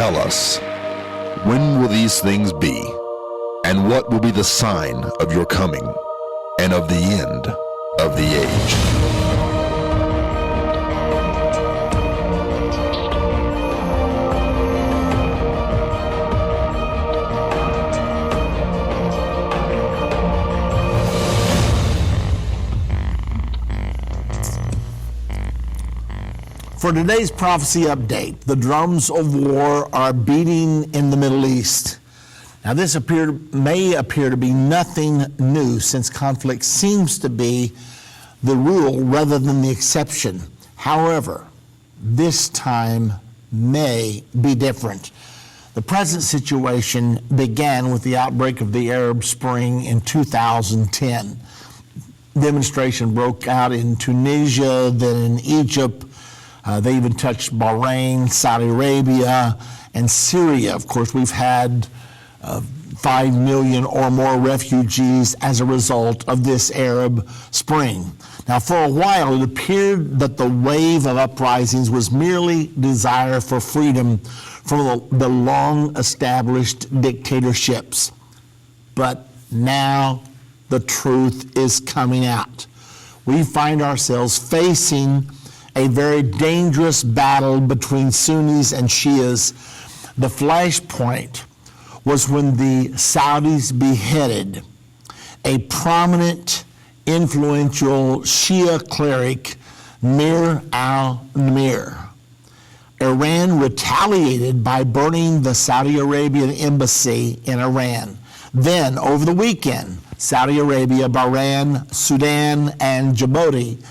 tell us, when will these things be? And what will be the sign of your coming and of the end of the age? For today's prophecy update, the drums of war are beating in the Middle East. Now this may appear to be nothing new, since conflict seems to be the rule rather than the exception. However, this time may be different. The present situation began with the outbreak of the Arab Spring in 2010. Demonstration broke out in Tunisia, then in Egypt. They even touched Bahrain, Saudi Arabia, and Syria. Of course, we've had 5 million or more refugees as a result of this Arab Spring. Now, for a while, it appeared that the wave of uprisings was merely desire for freedom from the long-established dictatorships. But now the truth is coming out. We find ourselves facing a very dangerous battle between Sunnis and Shias. The flashpoint was when the Saudis beheaded a prominent, influential Shia cleric, Mir al-Nimr. Iran retaliated by burning the Saudi Arabian embassy in Iran. Then, over the weekend, Saudi Arabia, Bahrain, Sudan, and Djibouti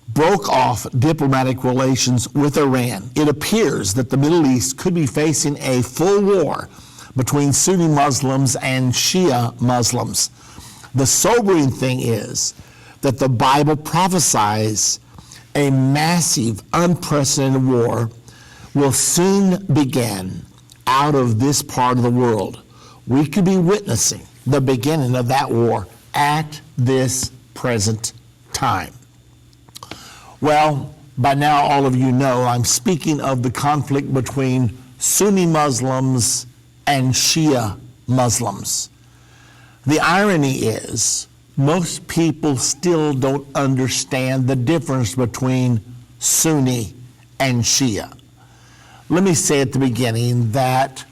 broke off diplomatic relations with Iran. It appears that the Middle East could be facing a full war between Sunni Muslims and Shia Muslims. The sobering thing is that the Bible prophesies a massive, unprecedented war will soon begin out of this part of the world. We could be witnessing the beginning of that war at this present time. Well, by now all of you know I'm speaking of the conflict between Sunni Muslims and Shia Muslims. The irony is most people still don't understand the difference between Sunni and Shia. Let me say at the beginning that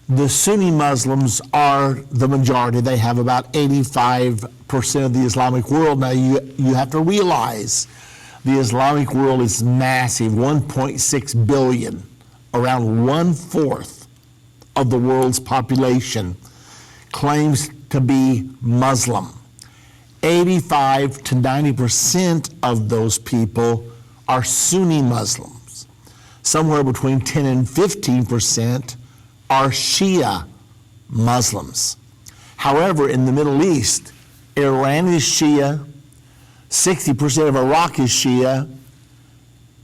the Sunni Muslims are the majority. They have about 85% of the Islamic world. Now you have to realize the Islamic world is massive, 1.6 billion, around 1/4 of the world's population claims to be Muslim. 85 to 90% of those people are Sunni Muslims. Somewhere between 10 and 15% are Shia Muslims. However, in the Middle East, Iran is Shia, 60% of Iraq is Shia,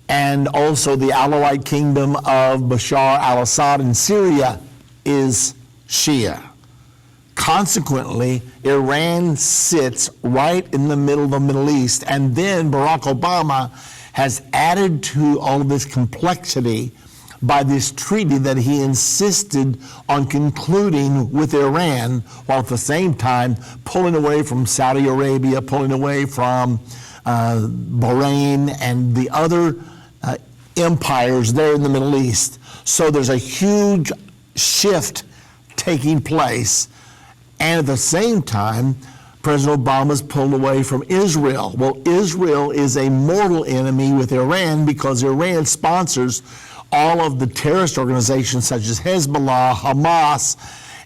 and also the Alawite kingdom of Bashar al-Assad in Syria is Shia. Consequently, Iran sits right in the middle of the Middle East, and then Barack Obama has added to all of this complexity by this treaty that he insisted on concluding with Iran, while at the same time pulling away from Saudi Arabia, pulling away from Bahrain and the other empires there in the Middle East. So there's a huge shift taking place. And at the same time, President Obama's pulled away from Israel. Well, Israel is a mortal enemy with Iran because Iran sponsors all of the terrorist organizations such as Hezbollah, Hamas,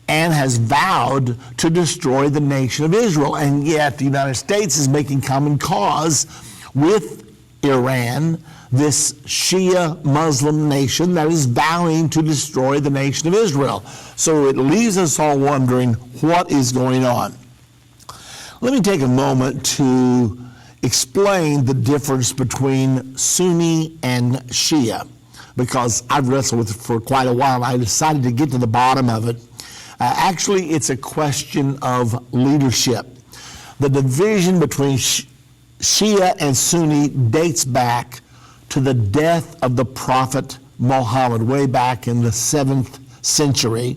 and has vowed to destroy the nation of Israel. And yet the United States is making common cause with Iran, this Shia Muslim nation that is vowing to destroy the nation of Israel. So it leaves us all wondering what is going on. Let me take a moment to explain the difference between Sunni and Shia, because I've wrestled with it for quite a while. I decided to get to the bottom of it. Actually, it's a question of leadership. The division between Shia and Sunni dates back to the death of the prophet Muhammad way back in the 7th century,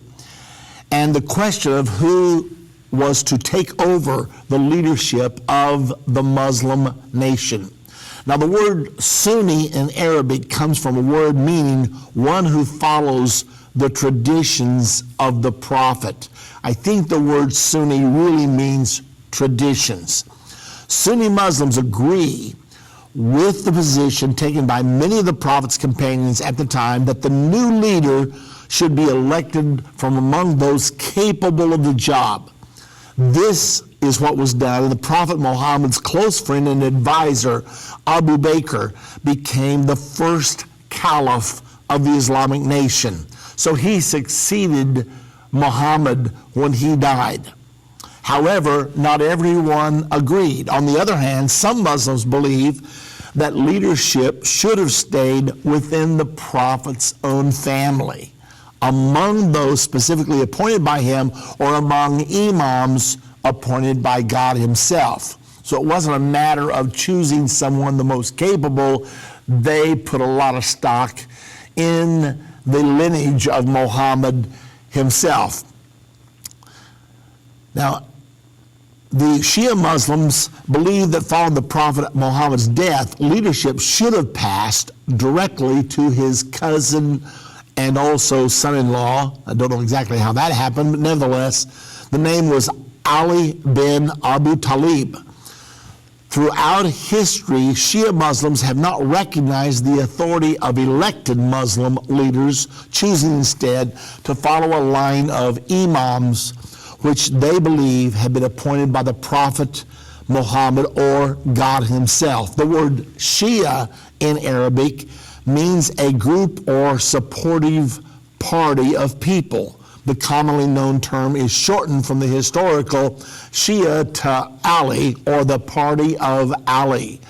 and the question of who was to take over the leadership of the Muslim nation. Now, the word Sunni in Arabic comes from a word meaning one who follows the traditions of the prophet. I think the word Sunni really means traditions. Sunni Muslims agree with the position taken by many of the prophet's companions at the time that the new leader should be elected from among those capable of the job. This is what was done, and the Prophet Muhammad's close friend and advisor, Abu Bakr, became the first caliph of the Islamic nation. So he succeeded Muhammad when he died. However, not everyone agreed. On the other hand, some Muslims believe that leadership should have stayed within the Prophet's own family, among those specifically appointed by him or among imams appointed by God himself. So it wasn't a matter of choosing someone the most capable. They put a lot of stock in the lineage of Muhammad himself. Now, the Shia Muslims believe that following the Prophet Muhammad's death, leadership should have passed directly to his cousin and also son-in-law. I don't know exactly how that happened, but nevertheless, the name was Ali bin Abu Talib. Throughout history, Shia Muslims have not recognized the authority of elected Muslim leaders, choosing instead to follow a line of imams which they believe have been appointed by the Prophet Muhammad or God himself. The word Shia in Arabic means a group or supportive party of people. The commonly known term is shortened from the historical Shia to Ali, or the party of Ali.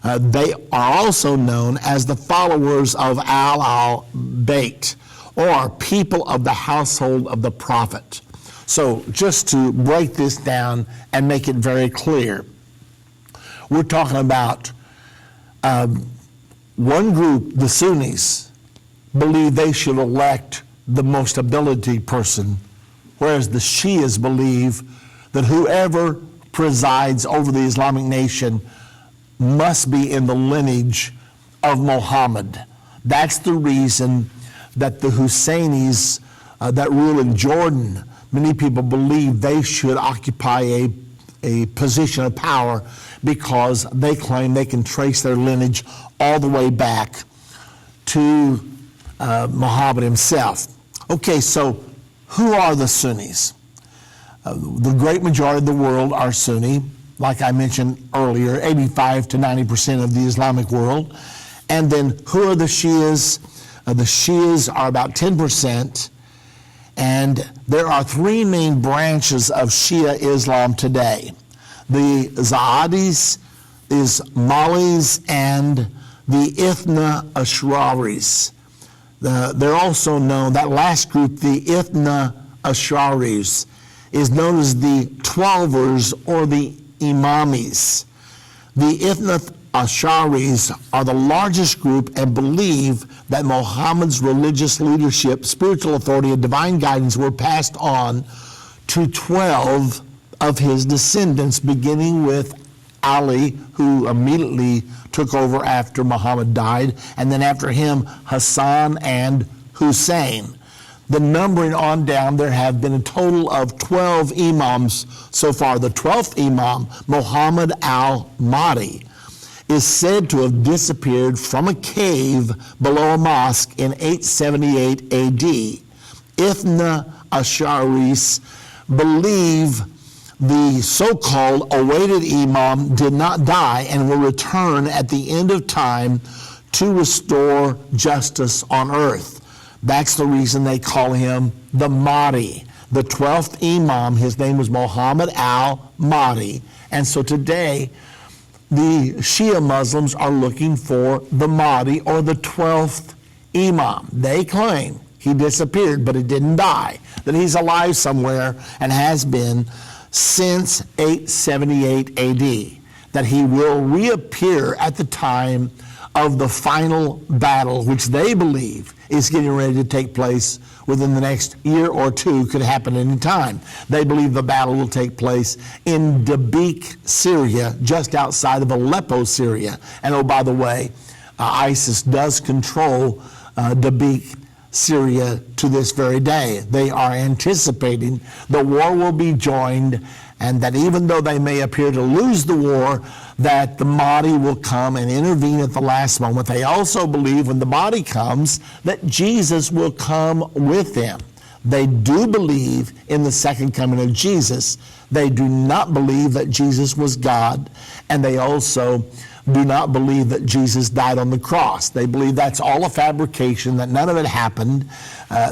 They are also known as the followers of al-Bayt, or people of the household of the Prophet. So just to break this down and make it very clear, we're talking about one group, the Sunnis, believe they should elect the most ability person, whereas the Shias believe that whoever presides over the Islamic nation must be in the lineage of Muhammad. That's the reason that the Husseinis that rule in Jordan, many people believe they should occupy a position of power because they claim they can trace their lineage all the way back to Muhammad himself. Okay, so who are the Sunnis? The great majority of the world are Sunni. Like I mentioned earlier, 85 to 90% of the Islamic world. And then who are the Shias? The Shias are about 10%. And there are three main branches of Shia Islam today. The Zaydis, Ismailis, and the Ithna Ash'aris. They're also known, that last group, the Ithna Ash'aris, is known as the Twelvers or the Imamis. The Ithna Ash'aris are the largest group and believe that Muhammad's religious leadership, spiritual authority, and divine guidance were passed on to 12 of his descendants, beginning with Ali, who immediately took over after Muhammad died, and then after him, Hassan and Hussein. The numbering on down, there have been a total of 12 imams so far. The 12th imam, Muhammad al-Mahdi, is said to have disappeared from a cave below a mosque in 878 AD. Ithna Ash'aris believe the so-called awaited imam did not die and will return at the end of time to restore justice on earth. That's the reason they call him the Mahdi. The 12th imam, his name was Muhammad al-Mahdi. And so today, the Shia Muslims are looking for the Mahdi, or the 12th imam. They claim he disappeared, but he didn't die, that he's alive somewhere and has been since 878 AD, that he will reappear at the time of the final battle, which they believe is getting ready to take place within the next year or two, could happen any time. They believe the battle will take place in Dabiq, Syria, just outside of Aleppo, Syria. And oh, by the way, ISIS does control Dabiq, Syria to this very day. They are anticipating the war will be joined, and that even though they may appear to lose the war, that the Mahdi will come and intervene at the last moment. They also believe when the Mahdi comes that Jesus will come with them. They do believe in the second coming of Jesus. They do not believe that Jesus was God, and they also do not believe that Jesus died on the cross. They believe that's all a fabrication, that none of it happened.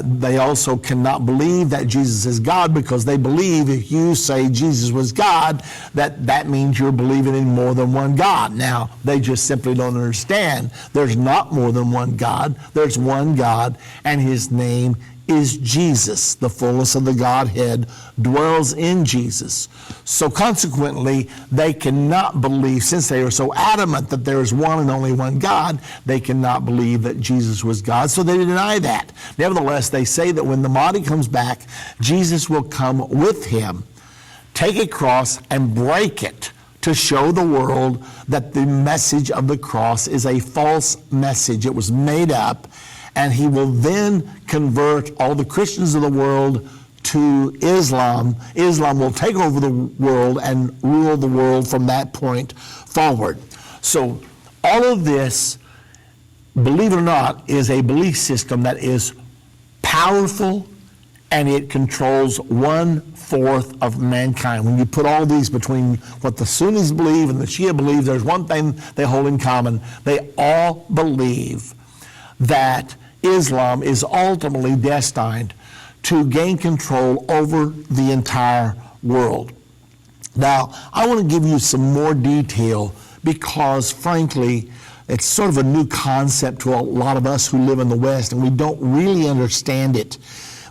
They also cannot believe that Jesus is God, because they believe if you say Jesus was God, that means you're believing in more than one God. Now, they just simply don't understand. There's not more than one God. There's one God, and his name is Jesus. The fullness of the Godhead dwells in Jesus. So consequently, they cannot believe, since they are so adamant that there is one and only one God, they cannot believe that Jesus was God, so they deny that. Nevertheless, they say that when the Mahdi comes back, Jesus will come with him, take a cross and break it to show the world that the message of the cross is a false message. It was made up. And he will then convert all the Christians of the world to Islam. Islam will take over the world and rule the world from that point forward. So all of this, believe it or not, is a belief system that is powerful, and it controls 1/4 of mankind. When you put all these between what the Sunnis believe and the Shia believe, there's one thing they hold in common. They all believe that Islam is ultimately destined to gain control over the entire world. Now, I want to give you some more detail because, frankly, it's sort of a new concept to a lot of us who live in the West, and we don't really understand it.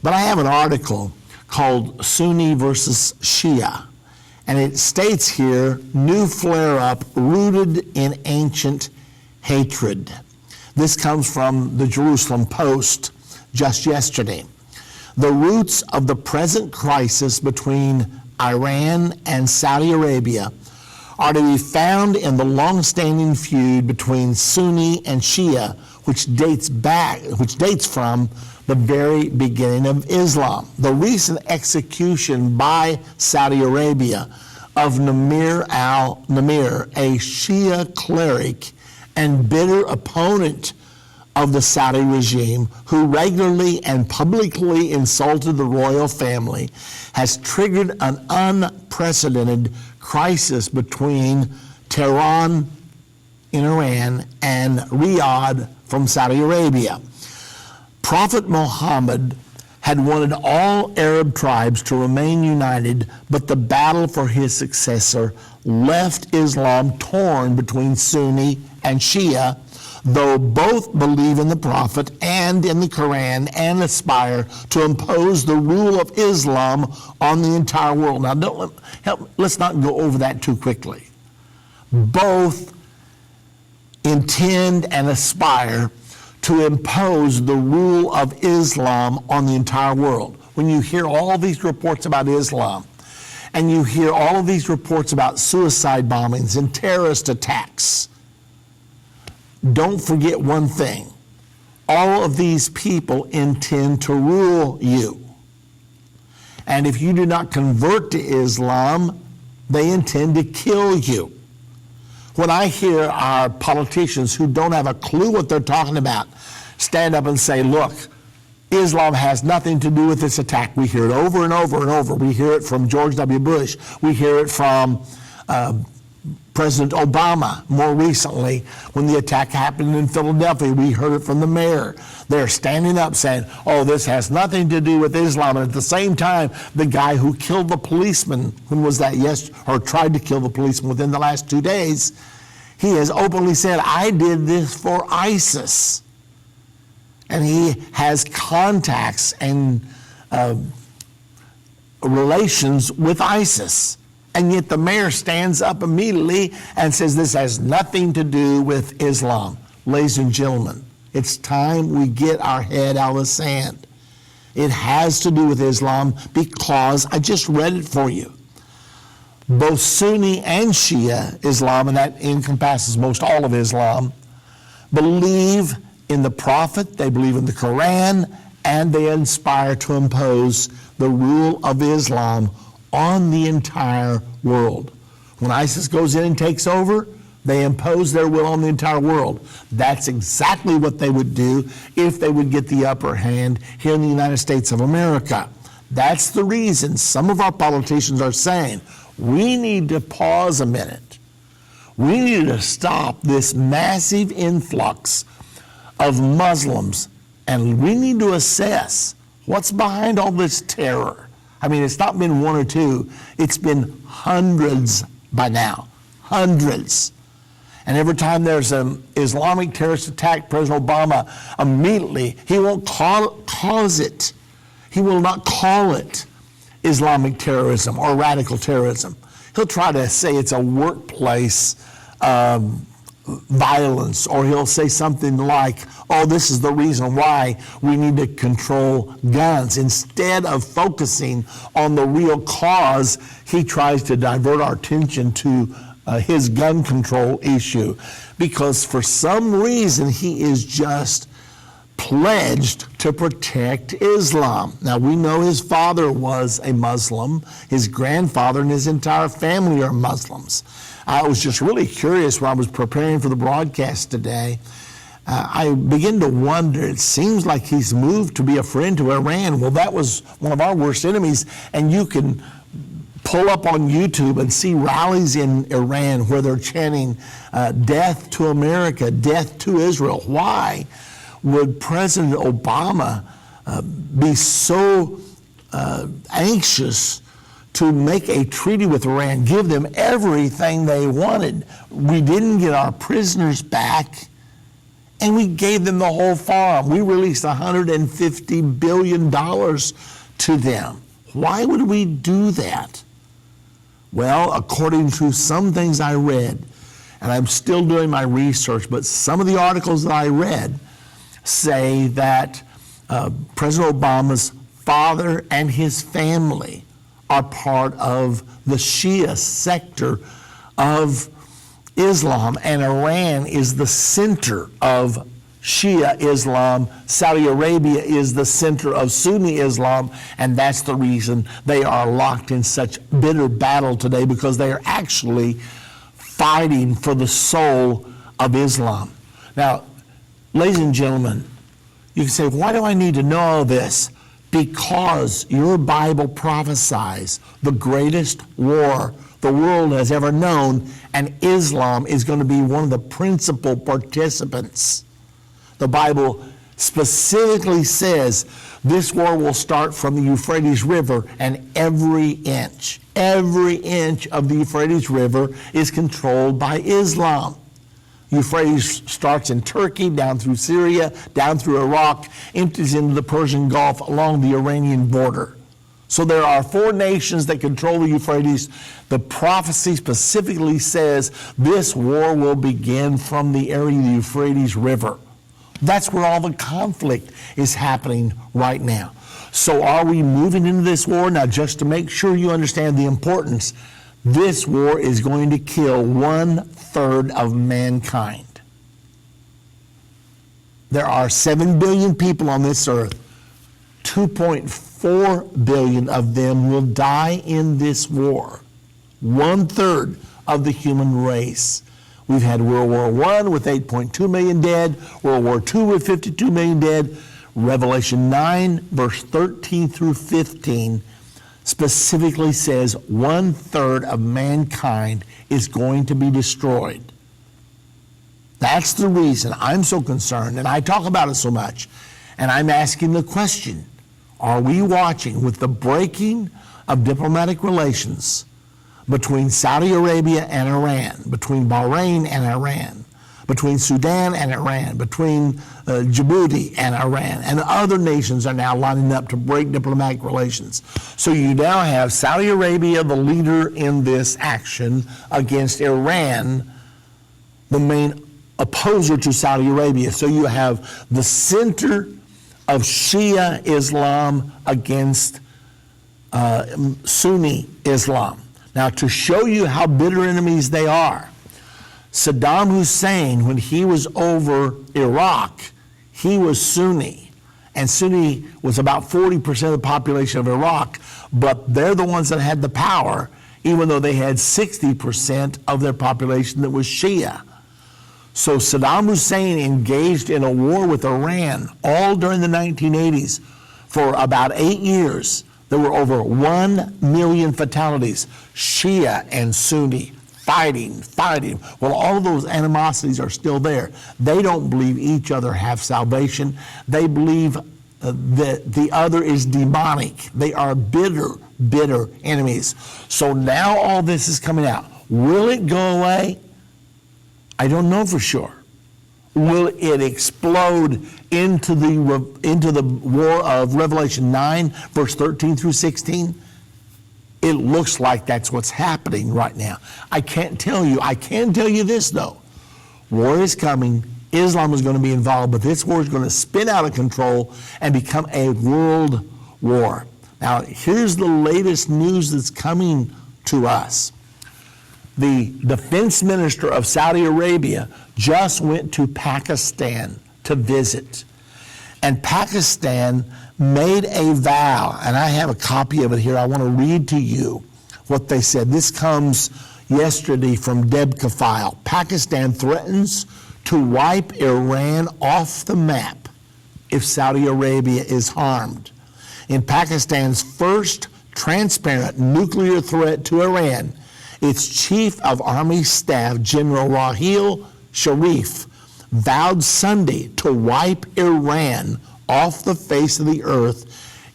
But I have an article called Sunni versus Shia, and it states here, new flare-up rooted in ancient hatred. This comes from the Jerusalem Post just yesterday. The roots of the present crisis between Iran and Saudi Arabia are to be found in the long-standing feud between Sunni and Shia, which dates from the very beginning of Islam. The recent execution by Saudi Arabia of Namir al-Namir, a Shia cleric and bitter opponent of the Saudi regime, who regularly and publicly insulted the royal family, has triggered an unprecedented crisis between Tehran in Iran and Riyadh from Saudi Arabia. Prophet Muhammad had wanted all Arab tribes to remain united, but the battle for his successor left Islam torn between Sunni and Shia, though both believe in the Prophet and in the Quran and aspire to impose the rule of Islam on the entire world. Now, let's not go over that too quickly. Both intend and aspire to impose the rule of Islam on the entire world. When you hear all these reports about Islam, and you hear all of these reports about suicide bombings and terrorist attacks, don't forget one thing. All of these people intend to rule you. And if you do not convert to Islam, they intend to kill you. When I hear our politicians who don't have a clue what they're talking about stand up and say, look, Islam has nothing to do with this attack. We hear it over and over and over. We hear it from George W. Bush. We hear it from President Obama more recently when the attack happened in Philadelphia. We heard it from the mayor. They're standing up saying, oh, this has nothing to do with Islam. And at the same time, the guy who killed the policeman, when was that, or tried to kill the policeman within the last 2 days, he has openly said, I did this for ISIS. And he has contacts and relations with ISIS. And yet the mayor stands up immediately and says this has nothing to do with Islam. Ladies and gentlemen, it's time we get our head out of the sand. It has to do with Islam because I just read it for you. Both Sunni and Shia Islam, and that encompasses most all of Islam, believe in the Prophet, they believe in the Quran, and they aspire to impose the rule of Islam on the entire world. When ISIS goes in and takes over, they impose their will on the entire world. That's exactly what they would do if they would get the upper hand here in the United States of America. That's the reason some of our politicians are saying, we need to pause a minute. We need to stop this massive influx of Muslims, and we need to assess what's behind all this terror. I mean, it's not been one or two, it's been hundreds by now, hundreds. And every time there's an Islamic terrorist attack, President Obama immediately, he won't cause it. He will not call it Islamic terrorism or radical terrorism. He'll try to say it's a workplace violence, or he'll say something like, oh, this is the reason why we need to control guns. Instead of focusing on the real cause, he tries to divert our attention to his gun control issue, because for some reason he is just pledged to protect Islam. Now, we know his father was a Muslim, his grandfather and his entire family are Muslims. I was just really curious when I was preparing for the broadcast today. I begin to wonder, it seems like he's moved to be a friend to Iran. Well, that was one of our worst enemies, and you can pull up on YouTube and see rallies in Iran where they're chanting death to America, death to Israel. Why would President Obama be so anxious to make a treaty with Iran, give them everything they wanted? We didn't get our prisoners back, and we gave them the whole farm. We released $150 billion to them. Why would we do that? Well, according to some things I read, and I'm still doing my research, but some of the articles that I read say that President Obama's father and his family are part of the Shia sector of Islam, and Iran is the center of Shia Islam. Saudi Arabia is the center of Sunni Islam, and that's the reason they are locked in such bitter battle today, because they are actually fighting for the soul of Islam. Now, ladies and gentlemen, you can say, why do I need to know all this? Because your Bible prophesies the greatest war the world has ever known, and Islam is going to be one of the principal participants. The Bible specifically says this war will start from the Euphrates River, and every inch of the Euphrates River is controlled by Islam. Euphrates starts in Turkey, down through Syria, down through Iraq, empties into the Persian Gulf along the Iranian border. So there are 4 nations that control the Euphrates. The prophecy specifically says this war will begin from the area of the Euphrates River. That's where all the conflict is happening right now. So are we moving into this war? Now, just to make sure you understand the importance, this war is going to kill 1/3 of mankind. There are 7 billion people on this earth. 2.4 billion of them will die in this war. 1/3 of the human race. We've had World War I with 8.2 million dead, World War II with 52 million dead. Revelation 9, verse 13 through 15 specifically says 1/3 of mankind is going to be destroyed. That's the reason I'm so concerned, and I talk about it so much. And I'm asking the question, are we watching with the breaking of diplomatic relations between Saudi Arabia and Iran, between Bahrain and Iran, between Sudan and Iran, between Djibouti and Iran, and other nations are now lining up to break diplomatic relations. So you now have Saudi Arabia, the leader in this action, against Iran, the main opposer to Saudi Arabia. So you have the center of Shia Islam against Sunni Islam. Now, to show you how bitter enemies they are, Saddam Hussein, when he was over Iraq, he was Sunni. And Sunni was about 40% of the population of Iraq, but they're the ones that had the power, even though they had 60% of their population that was Shia. So Saddam Hussein engaged in a war with Iran all during the 1980s for about 8 years. There were over 1 million fatalities, Shia and Sunni fighting. Well, all of those animosities are still there. They don't believe each other have salvation. They believe that the other is demonic. They are bitter enemies. So now all this is coming out. Will it go away? I don't know for sure. Will it explode into the war of Revelation 9, verse 13 through 16? It looks like that's what's happening right now. I can't tell you. I can tell you this, though. War is coming. Islam is going to be involved, but this war is going to spin out of control and become a world war. Now, here's the latest news that's coming to us. The defense minister of Saudi Arabia just went to Pakistan to visit. And Pakistan made a vow, and I have a copy of it here. I want to read to you what they said. This comes yesterday from Debka File. Pakistan threatens to wipe Iran off the map if Saudi Arabia is harmed. In Pakistan's first transparent nuclear threat to Iran, its Chief of Army Staff, General Rahil Sharif, vowed Sunday to wipe Iran off the face of the earth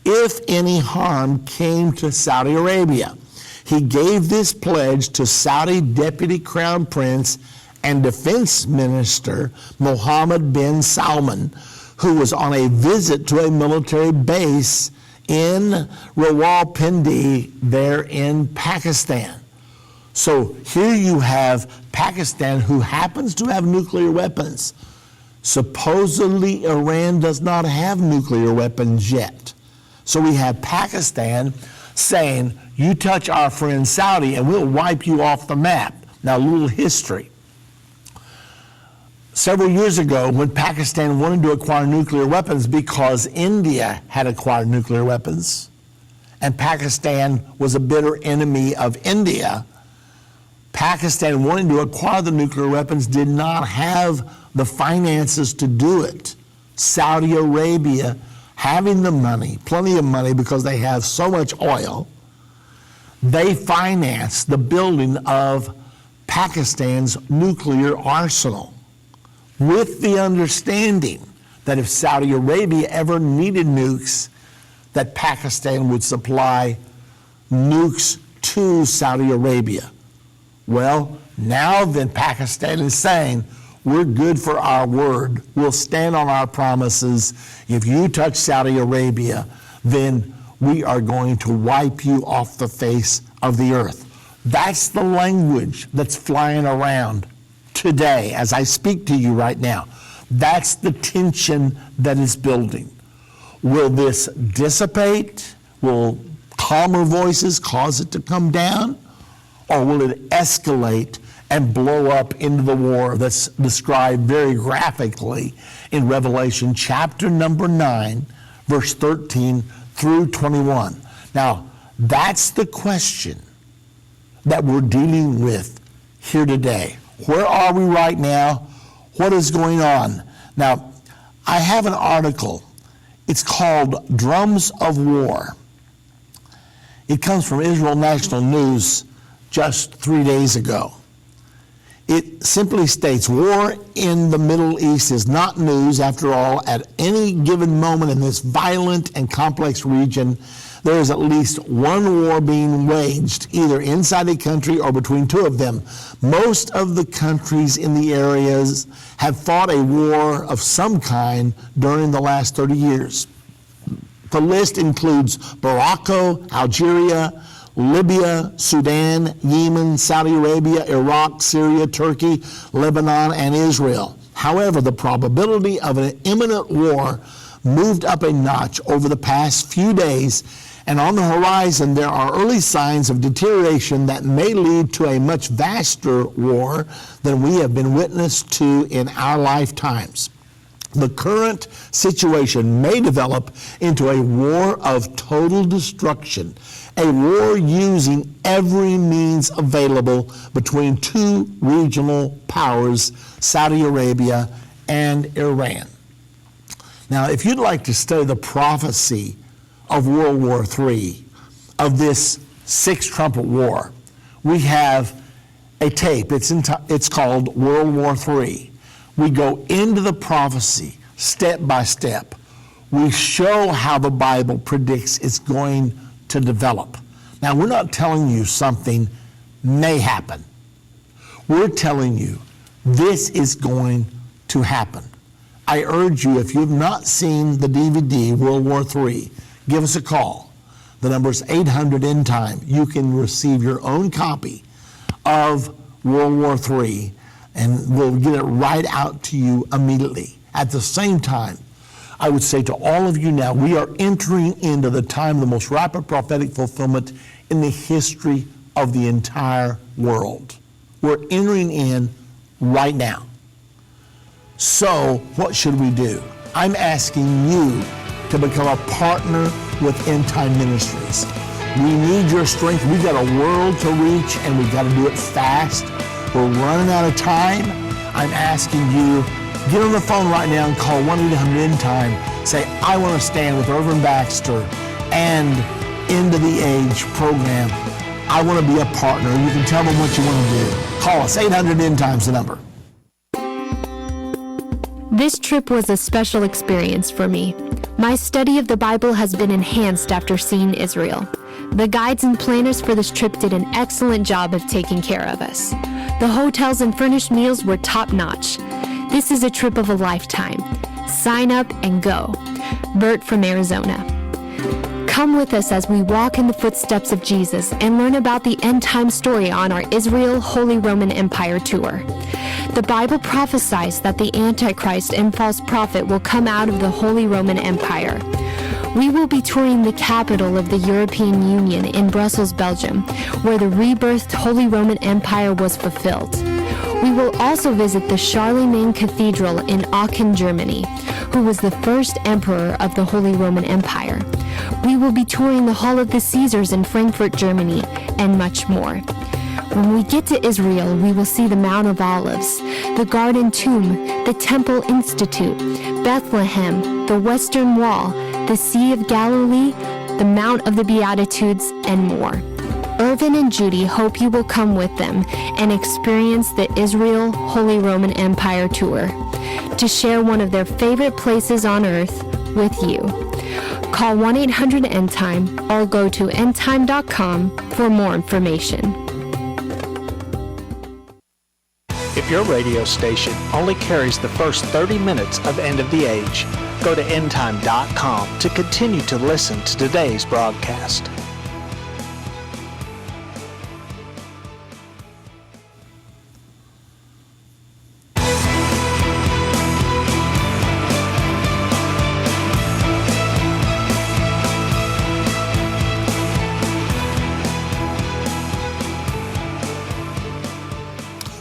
if any harm came to Saudi Arabia. He gave this pledge to Saudi Deputy Crown Prince and Defense Minister Mohammed bin Salman, who was on a visit to a military base in Rawalpindi there in Pakistan. So here you have Pakistan, who happens to have nuclear weapons. Supposedly Iran does not have nuclear weapons yet. So we have Pakistan saying, you touch our friend Saudi and we'll wipe you off the map. Now, a little history. Several years ago, when Pakistan wanted to acquire nuclear weapons because India had acquired nuclear weapons, and Pakistan was a bitter enemy of India, Pakistan wanting to acquire the nuclear weapons did not have the finances to do it. Saudi Arabia, having the money, plenty of money because they have so much oil, they financed the building of Pakistan's nuclear arsenal with the understanding that if Saudi Arabia ever needed nukes, that Pakistan would supply nukes to Saudi Arabia. Well, now then Pakistan is saying, we're good for our word. We'll stand on our promises. If you touch Saudi Arabia, then we are going to wipe you off the face of the earth. That's the language that's flying around today as I speak to you right now. That's the tension that is building. Will this dissipate? Will calmer voices cause it to come down? Or will it escalate and blow up into the war that's described very graphically in Revelation chapter number 9, verse 13 through 21? Now, that's the question that we're dealing with here today. Where are we right now? What is going on? Now, I have an article. It's called Drums of War. It comes from Israel National News just 3 days ago. It simply states, war in the Middle East is not news. After all, at any given moment in this violent and complex region, there is at least one war being waged, either inside a country or between two of them. Most of the countries in the areas have fought a war of some kind during the last 30 years. The list includes Morocco, Algeria, Libya, Sudan, Yemen, Saudi Arabia, Iraq, Syria, Turkey, Lebanon, and Israel. However, the probability of an imminent war moved up a notch over the past few days, and on the horizon there are early signs of deterioration that may lead to a much vaster war than we have been witness to in our lifetimes. The current situation may develop into a war of total destruction, a war using every means available between two regional powers, Saudi Arabia and Iran. Now, if you'd like to study the prophecy of World War III, of this Sixth Trumpet War, we have a tape. It's called World War III. We go into the prophecy step by step. We show how the Bible predicts it's going to develop. Now, we're not telling you something may happen. We're telling you this is going to happen. I urge you, if you've not seen the DVD, World War III, give us a call. The number is 800 Endtime. You can receive your own copy of World War III, and we'll get it right out to you immediately. At the same time, I would say to all of you now, we are entering into the time of the most rapid prophetic fulfillment in the history of the entire world. We're entering in right now. So what should we do? I'm asking you to become a partner with Endtime Ministries. We need your strength. We've got a world to reach, and we've got to do it fast. We're running out of time. I'm asking you, get on the phone right now and call 1-800-END-TIME. Say, I want to stand with Irvin Baxter and End of the Age program. I want to be a partner. You can tell them what you want to do. Call us. 800-END-TIME's the number. This trip was a special experience for me. My study of the Bible has been enhanced after seeing Israel. The guides and planners for this trip did an excellent job of taking care of us. The hotels and furnished meals were top-notch. This is a trip of a lifetime. Sign up and go. Bert from Arizona. Come with us as we walk in the footsteps of Jesus and learn about the end-time story on our Israel Holy Roman Empire tour. The Bible prophesies that the Antichrist and false prophet will come out of the Holy Roman Empire. We will be touring the capital of the European Union in Brussels, Belgium, where the rebirthed Holy Roman Empire was fulfilled. We will also visit the Charlemagne Cathedral in Aachen, Germany, who was the first emperor of the Holy Roman Empire. We will be touring the Hall of the Caesars in Frankfurt, Germany, and much more. When we get to Israel, we will see the Mount of Olives, the Garden Tomb, the Temple Institute, Bethlehem, the Western Wall, the Sea of Galilee, the Mount of the Beatitudes, and more. Irvin and Judy hope you will come with them and experience the Israel Holy Roman Empire tour to share one of their favorite places on earth with you. Call 1-800-END-TIME or go to endtime.com for more information. If your radio station only carries the first 30 minutes of End of the Age, go to endtime.com to continue to listen to today's broadcast.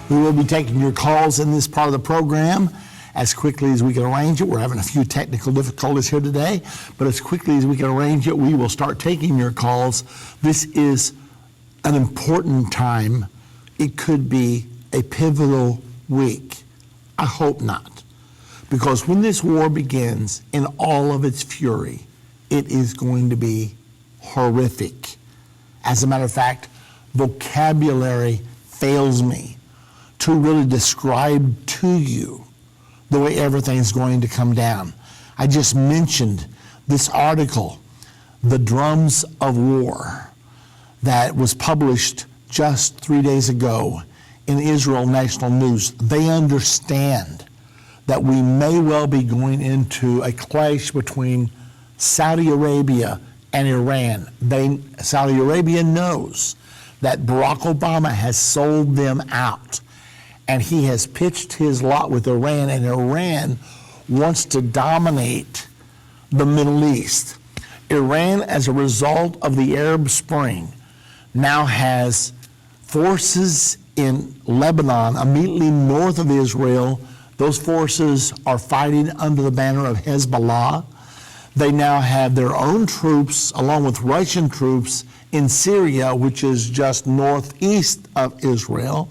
We will be taking your calls in this part of the program as quickly as we can arrange it. We're having a few technical difficulties here today, but as quickly as we can arrange it, we will start taking your calls. This is an important time. It could be a pivotal week. I hope not. Because when this war begins in all of its fury, it is going to be horrific. As a matter of fact, vocabulary fails me to really describe to you the way everything's going to come down. I just mentioned this article, The Drums of War, that was published just 3 days ago in Israel National News. They understand that we may well be going into a clash between Saudi Arabia and Iran. Saudi Arabia knows that Barack Obama has sold them out, and he has pitched his lot with Iran, and Iran wants to dominate the Middle East. Iran, as a result of the Arab Spring, now has forces in Lebanon, immediately north of Israel. Those forces are fighting under the banner of Hezbollah. They now have their own troops, along with Russian troops, in Syria, which is just northeast of Israel.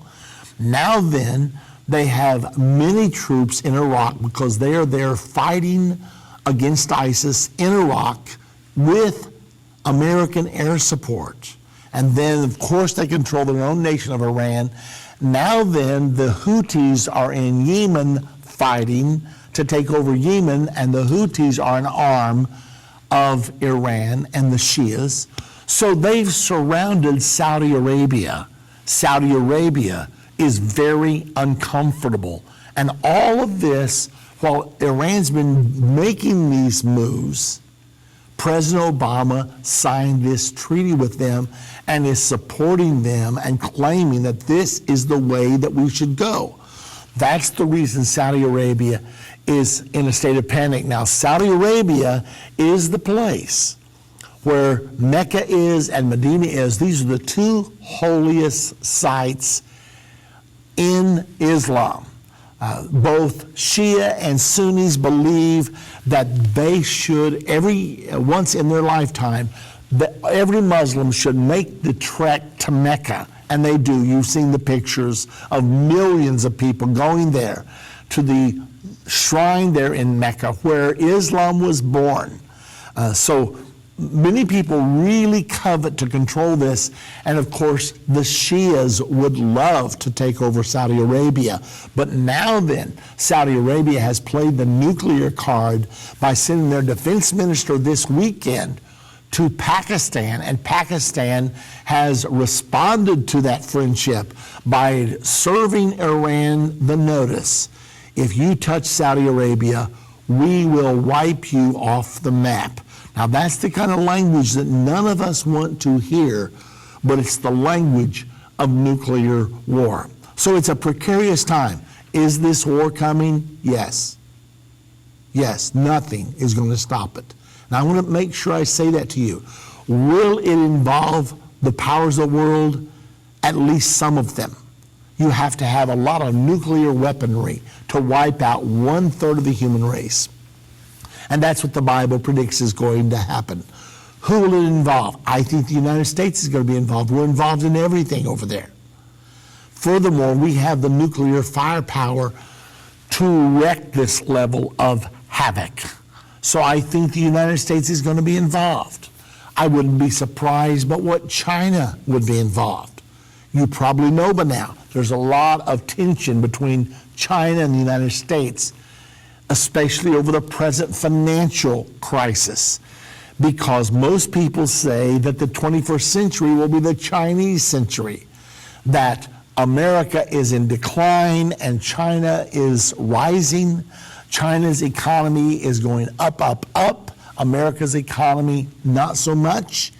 Now then, they have many troops in Iraq because they are there fighting against ISIS in Iraq with American air support. And then, of course, they control their own nation of Iran. Now then, the Houthis are in Yemen fighting to take over Yemen, and the Houthis are an arm of Iran and the Shias. So they've surrounded Saudi Arabia. Saudi Arabia is very uncomfortable. And all of this, while Iran's been making these moves, President Obama signed this treaty with them and is supporting them and claiming that this is the way that we should go. That's the reason Saudi Arabia is in a state of panic now. Saudi Arabia is the place where Mecca is and Medina is. These are the two holiest sites in Islam. Both Shia and Sunnis believe that they should, once in their lifetime, that every Muslim should make the trek to Mecca. And they do. You've seen the pictures of millions of people going there to the shrine there in Mecca where Islam was born. So many people really covet to control this, and of course the Shias would love to take over Saudi Arabia. But now then, Saudi Arabia has played the nuclear card by sending their defense minister this weekend to Pakistan, and Pakistan has responded to that friendship by serving Iran the notice: if you touch Saudi Arabia, we will wipe you off the map. Now that's the kind of language that none of us want to hear, but it's the language of nuclear war. So it's a precarious time. Is this war coming? Yes. Yes, nothing is going to stop it. Now I want to make sure I say that to you. Will it involve the powers of the world? At least some of them. You have to have a lot of nuclear weaponry to wipe out 1/3 of the human race. And that's what the Bible predicts is going to happen. Who will it involve? I think the United States is going to be involved. We're involved in everything over there. Furthermore, we have the nuclear firepower to wreak this level of havoc. So I think the United States is going to be involved. I wouldn't be surprised but what China would be involved. You probably know by now there's a lot of tension between China and the United States, especially over the present financial crisis, because most people say that the 21st century will be the Chinese century, that America is in decline and China is rising. China's economy is going up, up, up. America's economy, not so much.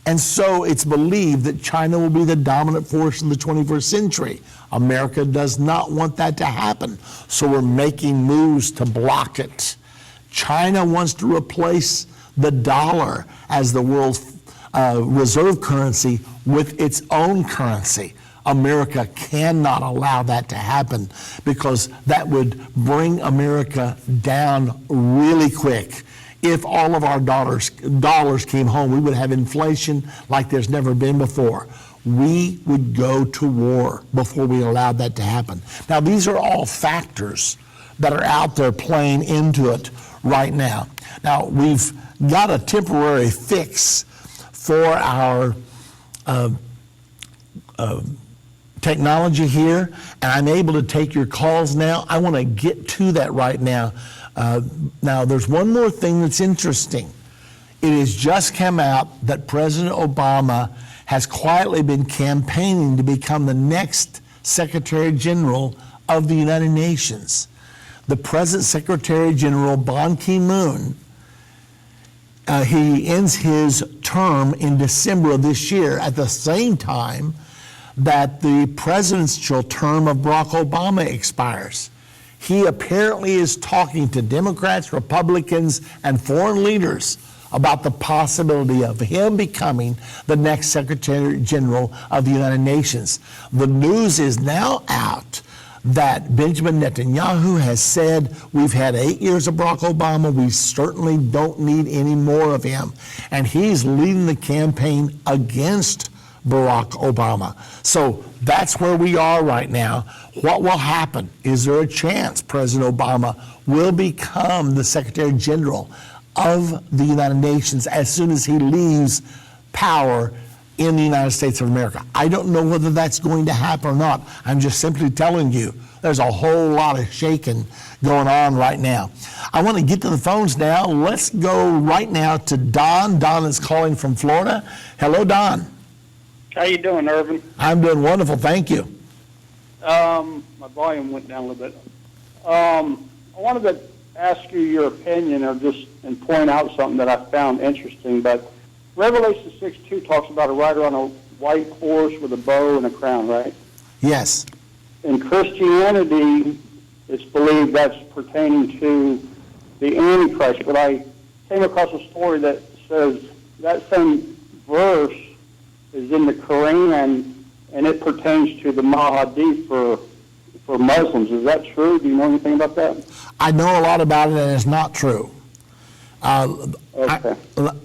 And so it's believed that China will be the dominant force in the 21st century. America does not want that to happen, so we're making moves to block it. China wants to replace the dollar as the world's reserve currency with its own currency. America cannot allow that to happen because that would bring America down really quick. If all of our dollars came home, we would have inflation like there's never been before. We would go to war before we allowed that to happen. Now, these are all factors that are out there playing into it right now. Now, we've got a temporary fix for our technology here, and I'm able to take your calls now. I want to get to that right now. Now, there's one more thing that's interesting. It has just come out that President Obama has quietly been campaigning to become the next Secretary General of the United Nations. The present Secretary General, Ban Ki-moon, He ends his term in December of this year, at the same time that the presidential term of Barack Obama expires. He apparently is talking to Democrats, Republicans, and foreign leaders about the possibility of him becoming the next Secretary General of the United Nations. The news is now out that Benjamin Netanyahu has said, we've had 8 years of Barack Obama, we certainly don't need any more of him. And he's leading the campaign against Barack Obama. So that's where we are right now. What will happen? Is there a chance President Obama will become the Secretary General of the United Nations as soon as he leaves power in the United States of America? I don't know whether that's going to happen or not. I'm just simply telling you there's a whole lot of shaking going on right now. I want to get to the phones now. Let's go right now to Don. Don is calling from Florida. Hello, Don. How you doing, Irvin? I'm doing wonderful, thank you. My volume went down a little bit. I wanted to ask you your opinion and point out something that I found interesting. But Revelation 6:2 talks about a rider on a white horse with a bow and a crown, right? Yes. In Christianity, it's believed that's pertaining to the Antichrist. But I came across a story that says that same verse is in the Quran, and it pertains to the Mahdi for Muslims. Is that true? Do you know anything about that? I know a lot about it, and it's not true. Okay.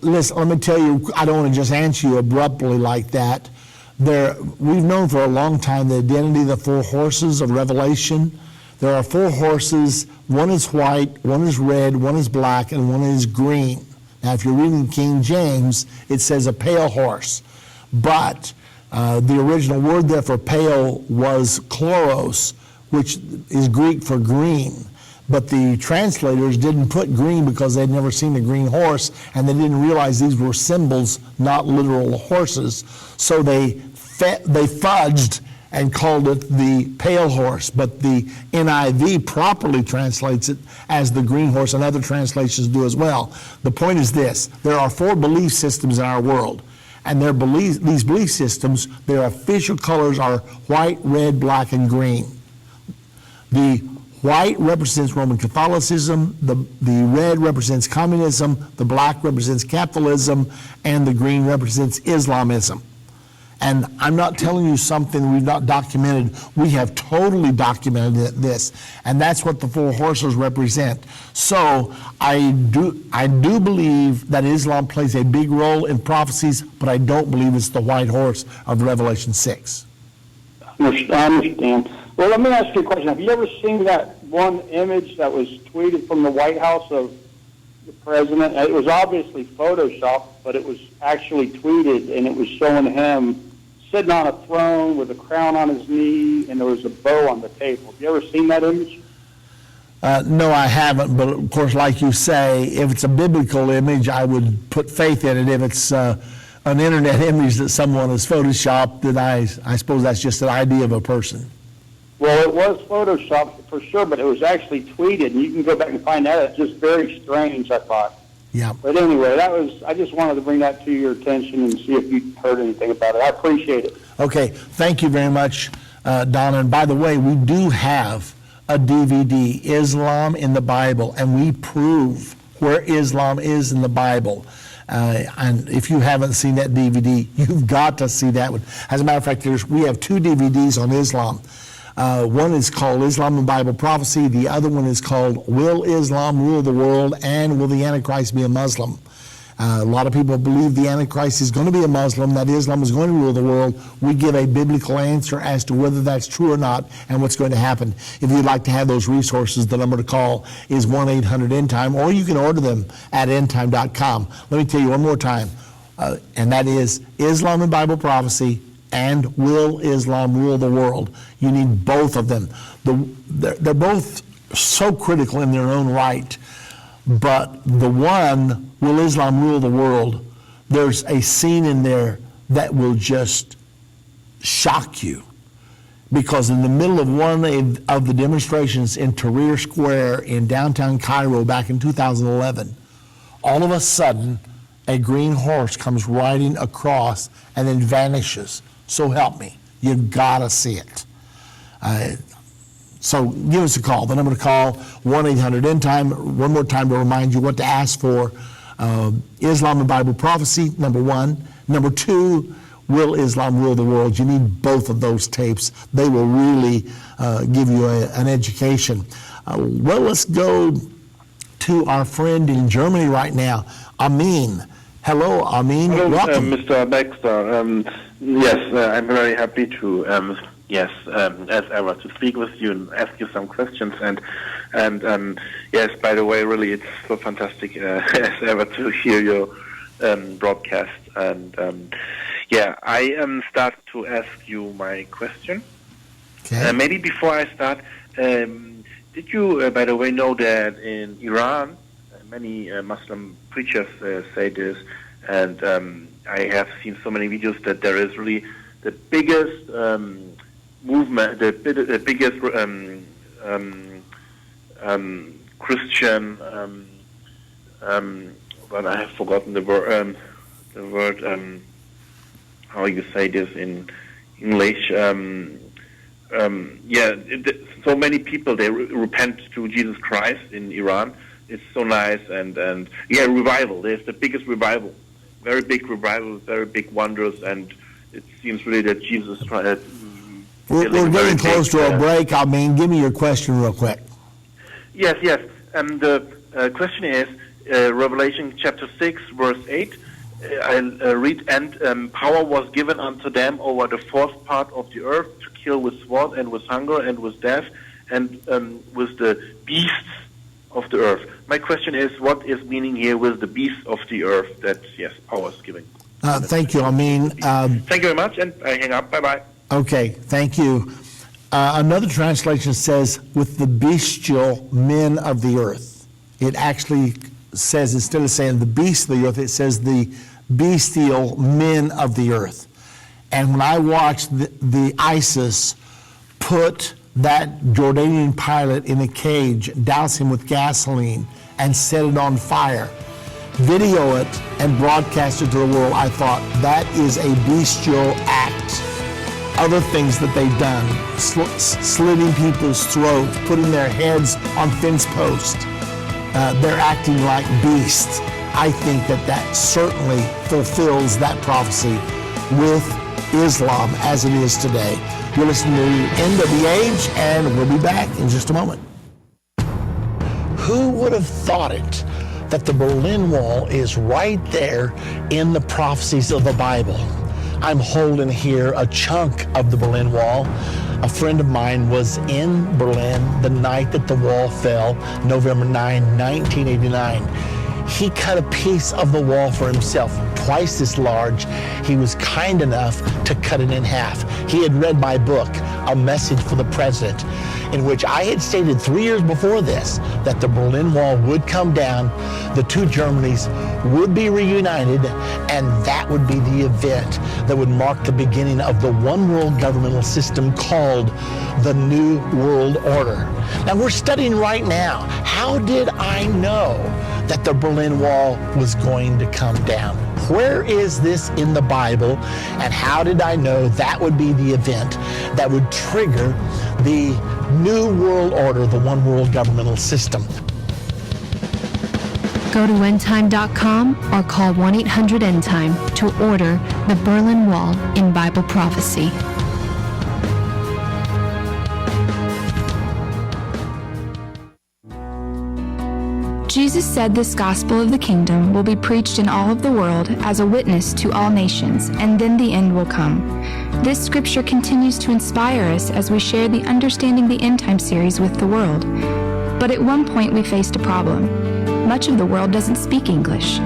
Listen, let me tell you, I don't want to just answer you abruptly like that. We've known for a long time the identity of the four horses of Revelation. There are four horses. One is white, one is red, one is black, and one is green. Now, if you're reading King James, it says a pale horse. But the original word there for pale was chloros, which is Greek for green. But the translators didn't put green because they'd never seen a green horse, and they didn't realize these were symbols, not literal horses. So they fudged and called it the pale horse. But the NIV properly translates it as the green horse, and other translations do as well. The point is this: there are four belief systems in our world. And these belief systems, their official colors are white, red, black, and green. The white represents Roman Catholicism, the red represents communism, the black represents capitalism, and the green represents Islamism. And I'm not telling you something we've not documented. We have totally documented this, and that's what the four horses represent. So I do believe that Islam plays a big role in prophecies, but I don't believe it's the white horse of Revelation 6. I understand. Well, let me ask you a question. Have you ever seen that one image that was tweeted from the White House of the president? It was obviously Photoshopped, but it was actually tweeted, and it was showing him sitting on a throne with a crown on his knee, and there was a bow on the table. Have you ever seen that image? No, I haven't, but of course, like you say, if it's a biblical image, I would put faith in it. If it's an internet image that someone has photoshopped, then I suppose that's just an idea of a person. Well, it was Photoshopped for sure, but it was actually tweeted, and you can go back and find that. It's just very strange, I thought. Yeah. But anyway, I just wanted to bring that to your attention and see if you heard anything about it. I appreciate it. Okay, thank you very much, Donna. And by the way, we do have a DVD, Islam in the Bible, and we prove where Islam is in the Bible. And if you haven't seen that DVD, you've got to see that one. As a matter of fact, we have two DVDs on Islam. One is called Islam and Bible Prophecy. The other one is called Will Islam Rule the World, and Will the Antichrist Be a Muslim? A lot of people believe the Antichrist is going to be a Muslim, that Islam is going to rule the world. We give a biblical answer as to whether that's true or not and what's going to happen. If you'd like to have those resources, the number to call is 1-800-ENDTIME, or you can order them at endtime.com. Let me tell you one more time, and that is Islam and Bible Prophecy and Will Islam Rule the World. You need both of them. They're both so critical in their own right, but the one, Will Islam Rule the World, there's a scene in there that will just shock you. Because in the middle of one of the demonstrations in Tahrir Square in downtown Cairo back in 2011, all of a sudden, a green horse comes riding across and then vanishes. So help me. You've got to see it. So give us a call. The number to call, 1-800-ENDTIME. One more time to remind you what to ask for. Islam and Bible prophecy, number one. Number two, will Islam rule the world? You need both of those tapes. They will really give you an education. Well, let's go to our friend in Germany right now, Amin. Hello, Amin. Hello, welcome. Mr. Baxter. Yes, I'm very happy to, as ever, to speak with you and ask you some questions. And yes, by the way, really, it's so fantastic as ever to hear your broadcast. And I start to ask you my question. Okay. Maybe before I start, did you, by the way, know that in Iran, many Muslim preachers say this, and I have seen so many videos that there is really the biggest movement, the biggest Christian, but I have forgotten the word. How you say this in English? So many people, they repent to Jesus Christ in Iran. It's so nice, and revival. There's the biggest revival, very big revival, very big wonders, and it seems really that Jesus Christ. We're getting close to a break. I mean, give me your question real quick. Yes. The question is Revelation chapter 6, verse 8. I read, and power was given unto them over the fourth part of the earth to kill with sword and with hunger and with death and with the beasts of the earth. My question is, what is meaning here with the beasts of the earth that, yes, power is given? Thank you, Amin. Thank you very much, and I hang up. Bye-bye. Okay, thank you. Another translation says, with the bestial men of the earth. It actually says, instead of saying the beasts of the earth, it says the bestial men of the earth. And when I watched the ISIS put that Jordanian pilot in a cage, douse him with gasoline, and set it on fire, video it and broadcast it to the world, I thought, that is a bestial act. Other things that they've done, slitting people's throats, putting their heads on fence posts, they're acting like beasts. I think that certainly fulfills that prophecy with Islam as it is today. You're listening to End of the Age, and we'll be back in just a moment. Who would have thought it, that the Berlin Wall is right there in the prophecies of the Bible? I'm holding here a chunk of the Berlin Wall. A friend of mine was in Berlin the night that the wall fell, November 9, 1989. He cut a piece of the wall for himself, twice this large. He was kind enough to cut it in half. He had read my book, A Message for the President, in which I had stated 3 years before this that the Berlin Wall would come down, the two Germanys would be reunited, and that would be the event that would mark the beginning of the one world governmental system called the New World Order. Now we're studying right now, how did I know that the Berlin Wall was going to come down? Where is this in the Bible, and how did I know that would be the event that would trigger the New World Order, the one world governmental system? Go to endtime.com or call 1-800-ENDTIME to order the Berlin Wall in Bible prophecy. Jesus said this gospel of the kingdom will be preached in all of the world as a witness to all nations, and then the end will come. This scripture continues to inspire us as we share the Understanding the End Time series with the world. But at one point we faced a problem. Much of the world doesn't speak English.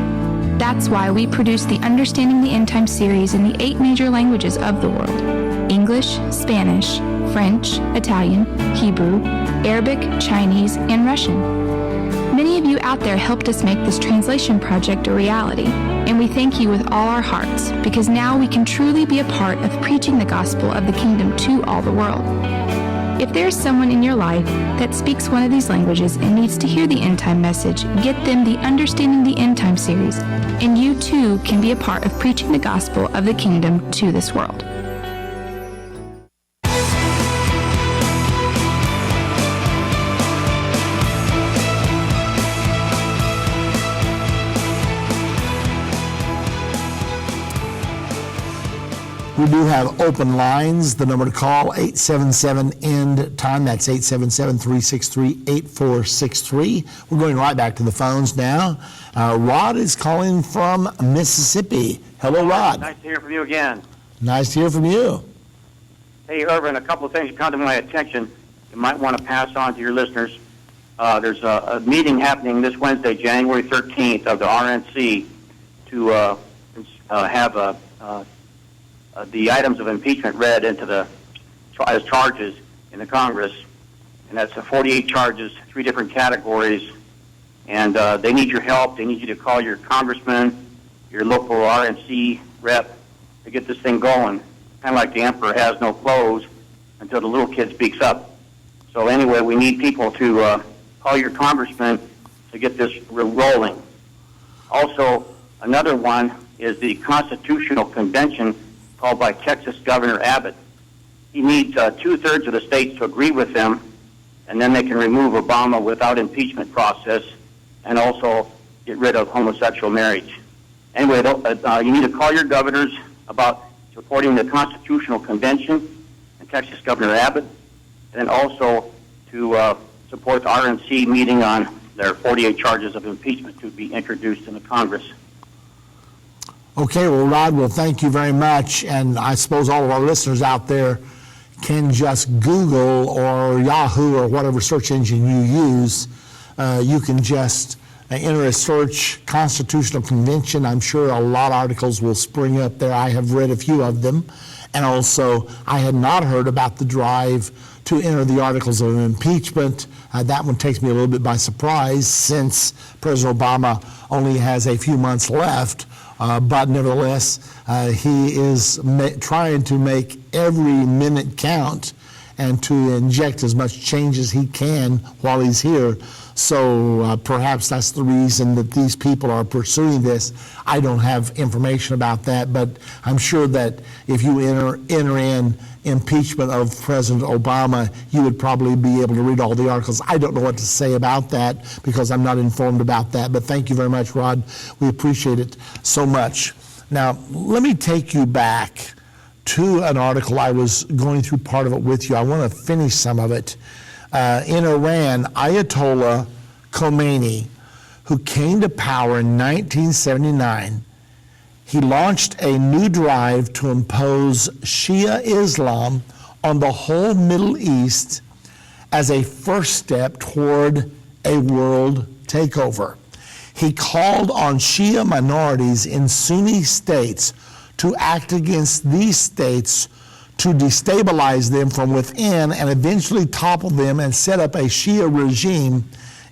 That's why we produced the Understanding the End Time series in the 8 major languages of the world: English, Spanish, French, Italian, Hebrew, Arabic, Chinese, and Russian. Many of you out there helped us make this translation project a reality, and we thank you with all our hearts, because now we can truly be a part of preaching the gospel of the kingdom to all the world. If there is someone in your life that speaks one of these languages and needs to hear the End Time message, get them the Understanding the End Time series, and you too can be a part of preaching the gospel of the kingdom to this world. We do have open lines. The number to call, 877-END-TIME. That's 877-363-8463. We're going right back to the phones now. Rod is calling from Mississippi. Hello, Rod. Nice to hear from you again. Nice to hear from you. Hey, Irvin, a couple of things come to my attention you might want to pass on to your listeners. There's a meeting happening this Wednesday, January 13th, of the RNC to have the items of impeachment read into as charges in the Congress, and that's 48 charges, 3 different categories, and they need your help. They need you to call your congressman, your local RNC rep to get this thing going, kind of like the emperor has no clothes until the little kid speaks up. So anyway, we need people to call your congressman to get this rolling. Also, another one is the Constitutional Convention called by Texas Governor Abbott. He needs 2/3 of the states to agree with him, and then they can remove Obama without impeachment process and also get rid of homosexual marriage. Anyway, you need to call your governors about supporting the Constitutional Convention and Texas Governor Abbott, and also to support the RNC meeting on their 48 charges of impeachment to be introduced in the Congress. Okay, well, Rod, well, thank you very much. And I suppose all of our listeners out there can just Google or Yahoo or whatever search engine you use. You can just enter a search, Constitutional Convention. I'm sure a lot of articles will spring up there. I have read a few of them. And also, I had not heard about the drive to enter the articles of impeachment. That one takes me a little bit by surprise since President Obama only has a few months left. But nevertheless, he is trying to make every minute count and to inject as much change as he can while he's here. So perhaps that's the reason that these people are pursuing this. I don't have information about that, but I'm sure that if you enter in impeachment of President Obama, you would probably be able to read all the articles. I don't know what to say about that because I'm not informed about that, but thank you very much, Rod. We appreciate it so much. Now, let me take you back to an article. I was going through part of it with you. I want to finish some of it. In Iran, Ayatollah Khomeini, who came to power in 1979, he launched a new drive to impose Shia Islam on the whole Middle East as a first step toward a world takeover. He called on Shia minorities in Sunni states to act against these states to destabilize them from within and eventually topple them and set up a Shia regime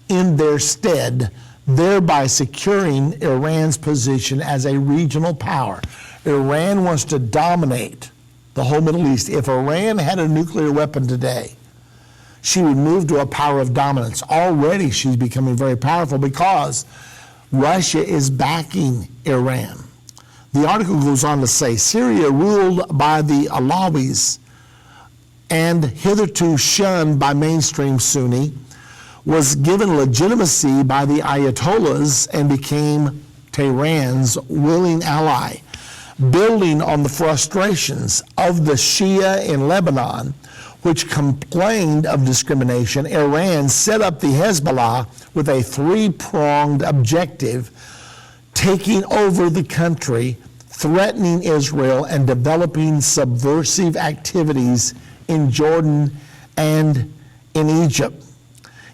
in their stead, thereby securing Iran's position as a regional power. Iran wants to dominate the whole Middle East. If Iran had a nuclear weapon today, she would move to a power of dominance. Already she's becoming very powerful because Russia is backing Iran. The article goes on to say, Syria, ruled by the Alawis and hitherto shunned by mainstream Sunni, was given legitimacy by the Ayatollahs and became Tehran's willing ally. Building on the frustrations of the Shia in Lebanon, which complained of discrimination, Iran set up the Hezbollah with a 3-pronged objective: taking over the country, threatening Israel, and developing subversive activities in Jordan and in Egypt.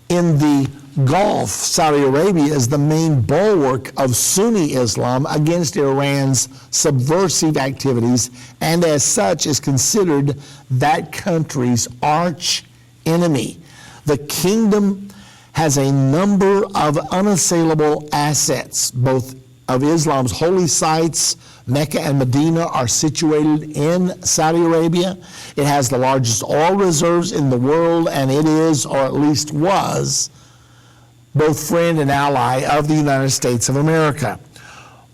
In the Gulf, Saudi Arabia is the main bulwark of Sunni Islam against Iran's subversive activities, and as such is considered that country's arch enemy. The kingdom has a number of unassailable assets, both of Islam's holy sites, Mecca and Medina are situated in Saudi Arabia. It has the largest oil reserves in the world, and it is, or at least was, both friend and ally of the United States of America.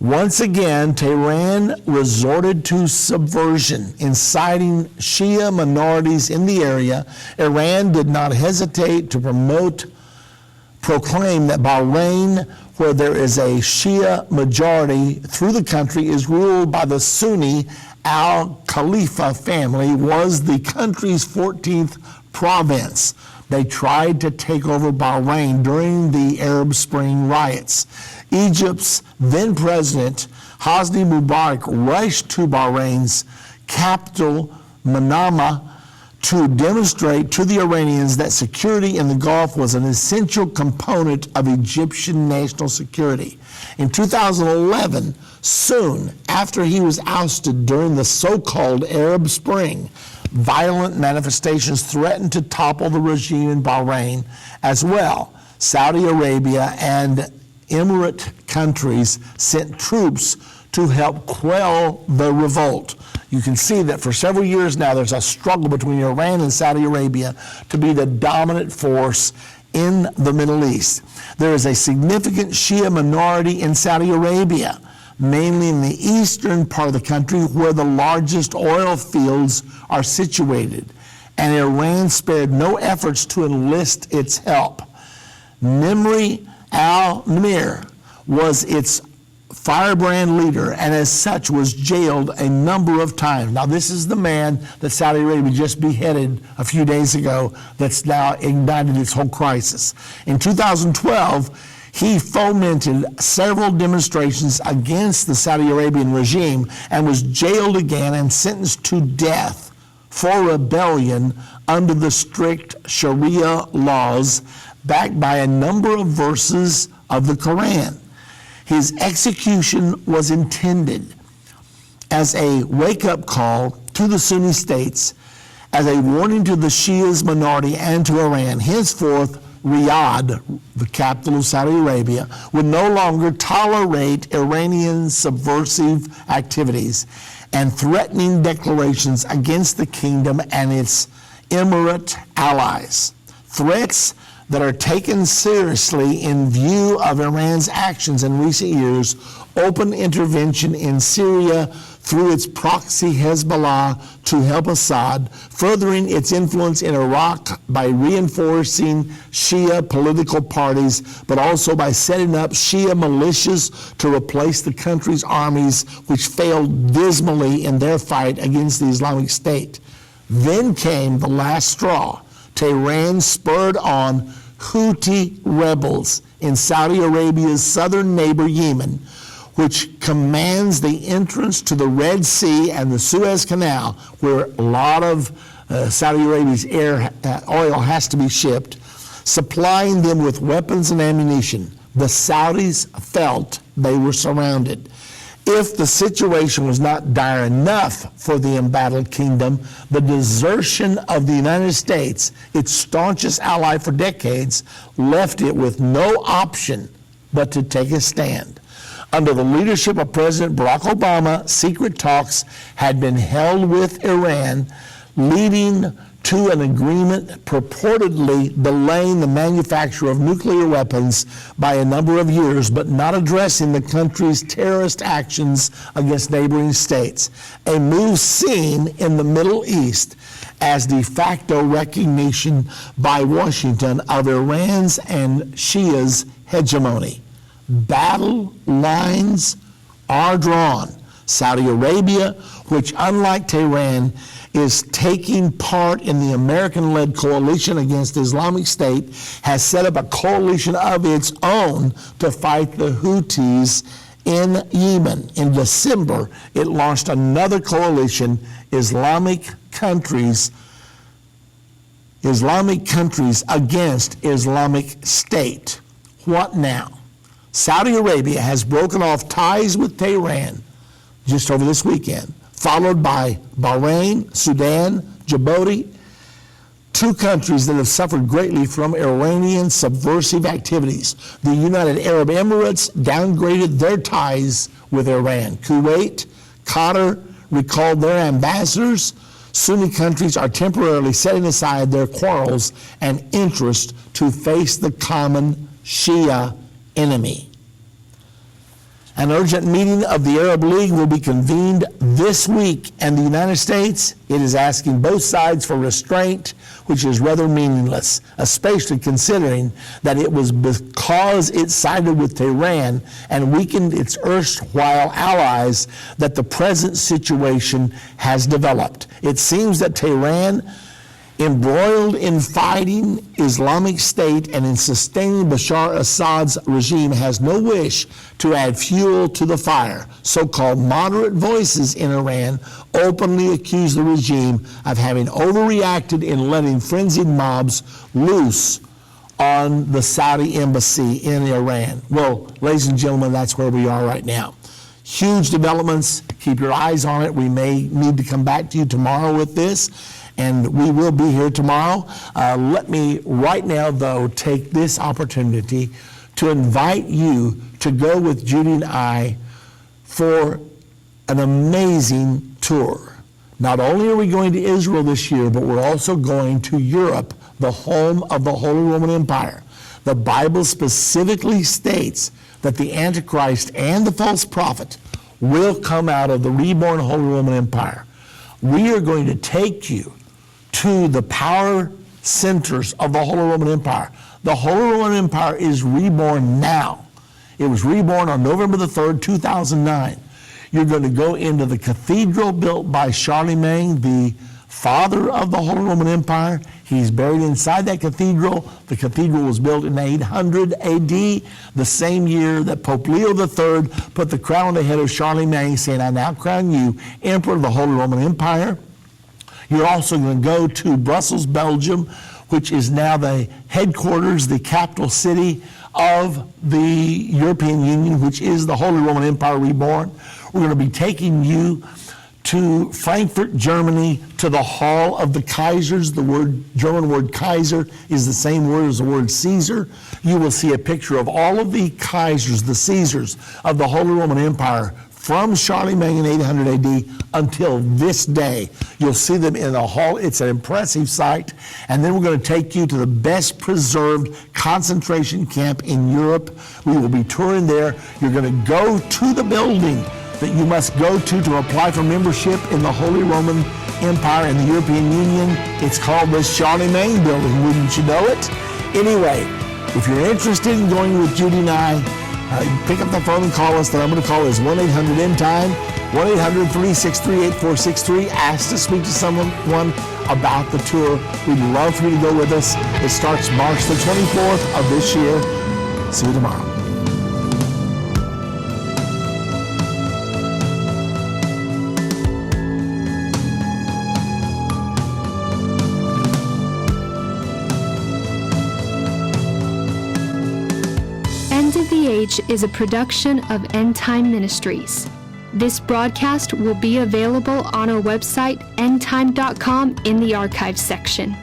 Once again, Tehran resorted to subversion, inciting Shia minorities in the area. Iran did not hesitate to proclaim that Bahrain, where there is a Shia majority through the country, is ruled by the Sunni Al-Khalifa family, was the country's 14th province. They tried to take over Bahrain during the Arab Spring riots. Egypt's then president, Hosni Mubarak, rushed to Bahrain's capital, Manama, to demonstrate to the Iranians that security in the Gulf was an essential component of Egyptian national security. In 2011, soon after he was ousted during the so-called Arab Spring, violent manifestations threatened to topple the regime in Bahrain as well. Saudi Arabia and Emirate countries sent troops to help quell the revolt. You can see that for several years now there's a struggle between Iran and Saudi Arabia to be the dominant force in the Middle East. There is a significant Shia minority in Saudi Arabia, mainly in the eastern part of the country where the largest oil fields are situated, and Iran spared no efforts to enlist its help. Nimri al-Nimr was its firebrand leader, and as such was jailed a number of times. Now, this is the man that Saudi Arabia just beheaded a few days ago that's now ignited this whole crisis. In 2012, he fomented several demonstrations against the Saudi Arabian regime and was jailed again and sentenced to death for rebellion under the strict Sharia laws backed by a number of verses of the Quran. His execution was intended as a wake-up call to the Sunni states, as a warning to the Shia's minority and to Iran. Henceforth, Riyadh, the capital of Saudi Arabia, would no longer tolerate Iranian subversive activities and threatening declarations against the kingdom and its emirate allies. Threats that are taken seriously in view of Iran's actions in recent years, open intervention in Syria through its proxy Hezbollah to help Assad, furthering its influence in Iraq by reinforcing Shia political parties, but also by setting up Shia militias to replace the country's armies, which failed dismally in their fight against the Islamic State. Then came the last straw. Tehran spurred on Houthi rebels in Saudi Arabia's southern neighbor Yemen, which commands the entrance to the Red Sea and the Suez Canal, where a lot of Saudi Arabia's oil has to be shipped, supplying them with weapons and ammunition. The Saudis felt they were surrounded. If the situation was not dire enough for the embattled kingdom, the desertion of the United States, its staunchest ally for decades, left it with no option but to take a stand. Under the leadership of President Barack Obama, secret talks had been held with Iran, leading to an agreement purportedly delaying the manufacture of nuclear weapons by a number of years, but not addressing the country's terrorist actions against neighboring states. A move seen in the Middle East as de facto recognition by Washington of Iran's and Shia's hegemony. Battle lines are drawn. Saudi Arabia, which unlike Tehran, is taking part in the American-led coalition against the Islamic State, has set up a coalition of its own to fight the Houthis in Yemen. In December, it launched another coalition, Islamic countries against Islamic State. What now? Saudi Arabia has broken off ties with Tehran just over this weekend, followed by Bahrain, Sudan, Djibouti, two countries that have suffered greatly from Iranian subversive activities. The United Arab Emirates downgraded their ties with Iran. Kuwait, Qatar recalled their ambassadors. Sunni countries are temporarily setting aside their quarrels and interest to face the common Shia enemy. An urgent meeting of the Arab League will be convened this week, and the United States, it is asking both sides for restraint, which is rather meaningless, especially considering that it was because it sided with Tehran and weakened its erstwhile allies that the present situation has developed. It seems that Tehran, embroiled in fighting Islamic State and in sustaining Bashar Assad's regime, has no wish to add fuel to the fire. So-called moderate voices in Iran openly accuse the regime of having overreacted in letting frenzied mobs loose on the Saudi embassy in Iran. Well, ladies and gentlemen, that's where we are right now. Huge developments. Keep your eyes on it. We may need to come back to you tomorrow with this, and we will be here tomorrow. Let me right now, though, take this opportunity to invite you to go with Judy and I for an amazing tour. Not only are we going to Israel this year, but we're also going to Europe, the home of the Holy Roman Empire. The Bible specifically states that the Antichrist and the false prophet will come out of the reborn Holy Roman Empire. We are going to take you to the power centers of the Holy Roman Empire. The Holy Roman Empire is reborn now. It was reborn on November the 3rd, 2009. You're going to go into the cathedral built by Charlemagne, the father of the Holy Roman Empire. He's buried inside that cathedral. The cathedral was built in 800 AD, the same year that Pope Leo III put the crown on the head of Charlemagne, saying, "I now crown you Emperor of the Holy Roman Empire." You're also going to go to Brussels, Belgium, which is now the headquarters, the capital city of the European Union, which is the Holy Roman Empire reborn. We're going to be taking you to Frankfurt, Germany, to the Hall of the Kaisers. The German word Kaiser is the same word as the word Caesar. You will see a picture of all of the Kaisers, the Caesars of the Holy Roman Empire from Charlemagne in 800 AD until this day. You'll see them in the hall. It's an impressive sight. And then we're going to take you to the best preserved concentration camp in Europe. We will be touring there. You're going to go to the building that you must go to apply for membership in the Holy Roman Empire and the European Union. It's called the Charlemagne Building. Wouldn't you know it? Anyway, if you're interested in going with Judy and I, pick up the phone and call us. The number to call is 1-800-END-TIME, 1-800-363-8463. Ask to speak to someone about the tour. We'd love for you to go with us. It starts March the 24th of this year. See you tomorrow. End of the Age is a production of Endtime Ministries. This broadcast will be available on our website, endtime.com, in the archives section.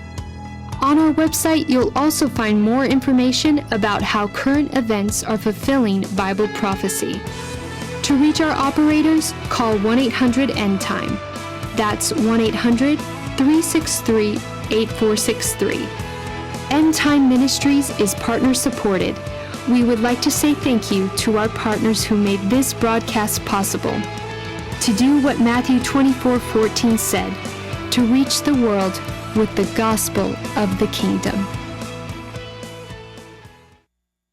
On our website, you'll also find more information about how current events are fulfilling Bible prophecy. To reach our operators, call 1-800-END-TIME. That's 1-800-363-8463. Endtime Ministries is partner supported. We would like to say thank you to our partners who made this broadcast possible. To do what Matthew 24:14 said, to reach the world with the gospel of the kingdom.